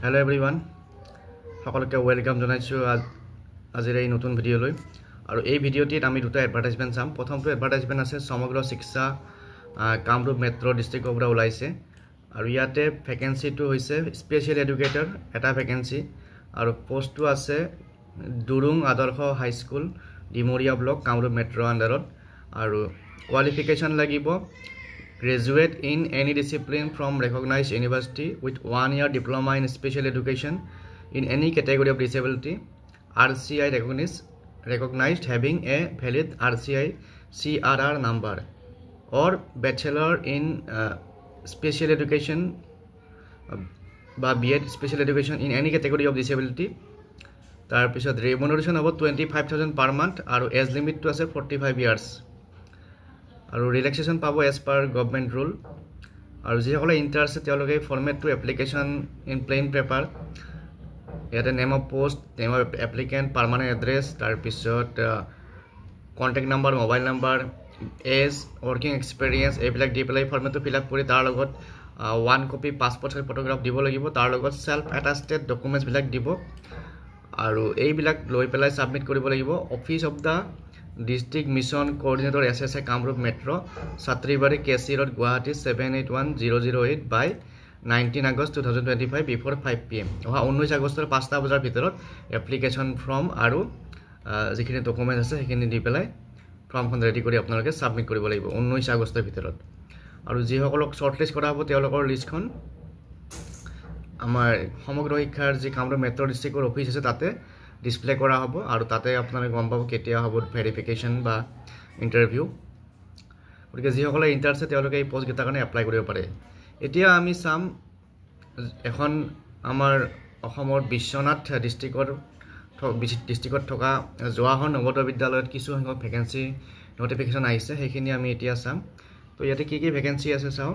Hello everyone, সকলকে welcome জানাইছো আজিৰ এই নতুন ভিডিঅ'লৈ আৰু এই ভিডিঅ'টিত আমি দুটা এডভাৰটাইজমেন্ট চাম। প্ৰথমটো এডভাৰটাইজমেন্ট আছে সমগ্ৰ শিক্ষা কামৰূপ মেট্ৰ' ডিস্ট্ৰিক্টৰ পৰা ওলাইছে আৰু ইয়াতে ভ্যাকেন্সিটো হৈছে স্পেশাল এডুকেটৰ এটা ভ্যাকেন্সি আৰু পোষ্টটো আছে Durung Adarsha high school Dimoria block Kamrup metro' আণ্ডাৰত আৰু কোৱালিফিকেশ্যন লাগিব graduate in any discipline from recognized university with 1 year diploma in special education in any category of disability RCI recognized having a valid RCI CRR number or bachelor in special education বা B.Ed special education in any category of disability তাৰ পিছত remuneration হ'ব 25,000 per month আৰু age limit টো আছে 45 years আৰু ৰিলেক্সেশন পাব as per government rule আৰু যিসকলে ইন্টাৰেষ্ট আছে তেওঁলোকে ফৰমেটটো এপ্লিকেশন ইন প্লেন পেপাৰ ইয়াতে name of post name of applicant permanent address তাৰ পিছত contact number mobile number age working experience এইবিলাক দি পেলাই ফৰমেটটো ফিল আপ কৰি তাৰ লগত 1 কপি পাছপোৰ্ট সাইজ ফটোগ্ৰাফ দিব লাগিব তাৰ লগত সেলফ অ্যাটাচড ডকুমেন্টছ বিলাক দিব আৰু এইবিলাক লৈ পেলাই সাবমিট কৰিব লাগিব office of the District Mission Coordinator SSA Kamrup Metro Satribari KC Road Guwahati 781008 by 19 August 2025 before 5 PM oha 19 August 5 ta bajar bhitorot application form aru jikhini document ase hekhini di pelai form khon ready kori apnaloke submit koribo lagibo 19 August bhitorot aru ji hokolok shortlist kora hobo teolokor list khon amar সমগ্ৰ শিক্ষাৰ যি Kamrup metro' ডিস্ট্ৰিক্টৰ office আছে তাতে display কৰা হবো আৰু তাতে আপোনালোকে গম পাব কেতিয়া হ'ব ভেৰিফিকেশন বা ইন্টাৰভিউ গতিকে যি সকলে ইন্টাৰেষ্ট আছে তেওঁলোকে এই পোষ্ট গেটাৰ কাৰণে এপ্লাই কৰিব পাৰে এতিয়া আমি চাম এখন আমাৰ অসমৰ বিশ্বনাথ ডিস্ট্ৰিক্টত থকা জৱাহৰ নৱোদয় বিদ্যালয়ত কিছু সংখ্যক ভ্যাকেন্সি নটিফিকেশন আহিছে সেইখিনি আমি এতিয়া চাম তো ইয়াতে কি কি ভ্যাকেন্সি আছে চাও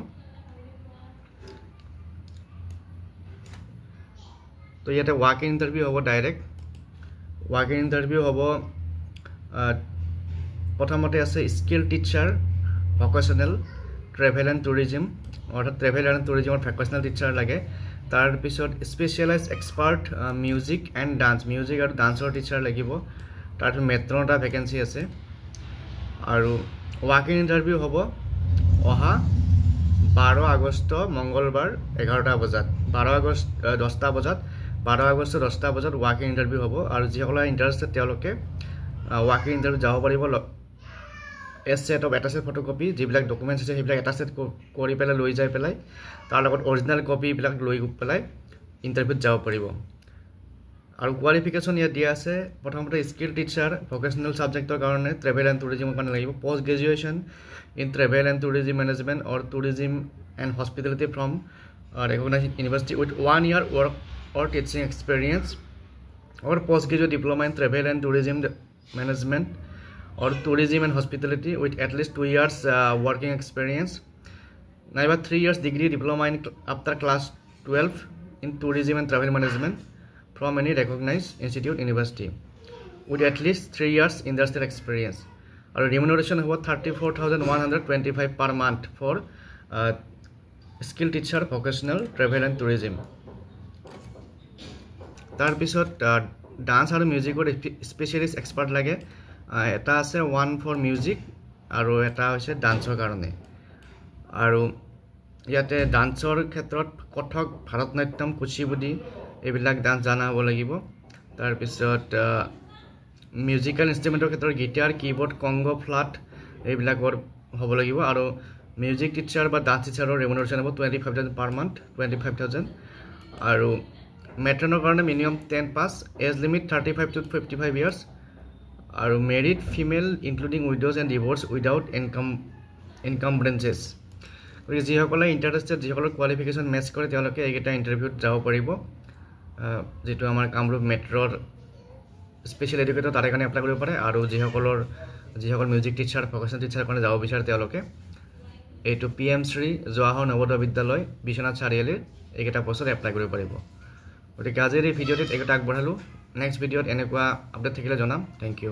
তো ইয়াতে ওয়াক ইন ইন্টাৰভিউ হ'ব ডাইৰেক্ট Working interview hobo প্ৰথমতে আছে skill teacher vocational travel and tourism অৰ্থাৎ ট্ৰাভেল এন্ড ট্যুৰিজমৰ ভোকেশনাল টিচাৰ লাগে তাৰ পিছত specialise expert music and dance music আৰু ডান্সৰ টিচাৰ লাগিব তাৰ মেট্ৰ'টা ভ্যাকেন্সি আছে আৰু ওয়াকিং ইন্টাৰভিউ হ'ব অহা 12 আগষ্ট মঙ্গলবার 11টা বজাত 12 আগষ্ট 10টা বজাত 12 আগষ্ট 10টা বজাত ওয়াকিং ইন্টাৰভিউ হ'ব আৰু যিসকলে ইন্টাৰেষ্টেড তেওঁলোকে ওয়াকিং ইন্টাৰভিউ যাব পাৰিব এ সেট অফ অ্যাটাচড ফটোকপি যিবিলাক ডকুমেন্টছ আছে সেইবিলাক অ্যাটাচড কৰি পেলাই লৈ যাই পেলাই তাৰ লগত অৰিজিনাল কপি বিলাক লৈ পেলাই ইন্টাৰভিউত যাব পাৰিব আৰু কোৱালিফিকেশন ইয়াত দিয়া আছে প্ৰথমতে স্কিল টিচাৰ ভোকেশনাল সাবজেক্টৰ কাৰণে ট্ৰেভেল এণ্ড ট্যুৰিজমৰ কাৰণে লাগিব post graduation in travel and tourism management or tourism and hospitality from recognized university with 1 year work or teaching experience or postgraduate diploma in travel and tourism management or tourism and hospitality with at least 2 years working experience naiba 3 years degree diploma in after class 12 in tourism and travel management from any recognized institute university with at least 3 years industrial experience or remuneration of 34,125 per month for skill teacher vocational travel and tourism তাৰ পিছত dance আৰু মিউজিকৰ specialist expert লাগে এটা আছে 1 for music আৰু এটা হৈছে ডান্সৰ কাৰণে আৰু ইয়াতে ডান্সৰ ক্ষেত্ৰত কথক ভাৰতনাট্যম কুচিপুডি এইবিলাক ডান্স জানা হ'ব লাগিব তাৰ পিছত মিউজিক্যাল ইনস্ট্ৰুমেন্টৰ ক্ষেত্ৰত গিটাৰ কিবোৰ্ড কংগো ফ্লাট এইবিলাকৰ হ'ব লাগিব আৰু মিউজিক টিচাৰ বা ডান্স টিচাৰৰ ৰেমুনাৰেশ্যন হ'ব 25,000 per month 25,000 আৰু মেট্ৰনৰ কাৰণে minimum 10 pass age limit 35 to 55 years আৰু married female including widows and divorce without encumbrances গতিকে যিসকলে ইণ্টাৰেষ্টেড যিসকলৰ কোৱালিফিকেশ্যন মেচ কৰে তেওঁলোকে এইকেইটা ইণ্টাৰভিউত যাব পাৰিব যেটো আমাৰ কামৰূপ মেট্ৰৰ স্পেশাল এডুকেটৰ তাৰে কাৰণে এপ্লাই কৰিব পাৰে আৰু যিসকল মিউজিক টিচাৰ ভোকেশনাল টিচাৰ কাৰণে যাব বিচাৰে তেওঁলোকে এইটো PM শ্ৰী জৱাহৰ নৱোদয় বিদ্যালয় বিশ্বনাথ চাৰিআলিৰ এইকেইটা পোষ্টত এপ্লাই কৰিব পাৰিব গতিকে আজিৰ এই ভিডিঅ'টিত এইকেইটা আগবঢ়ালোঁ নেক্সট ভিডিঅ'ত এনেকুৱা আপডেট থাকিলে জনাম থেংক ইউ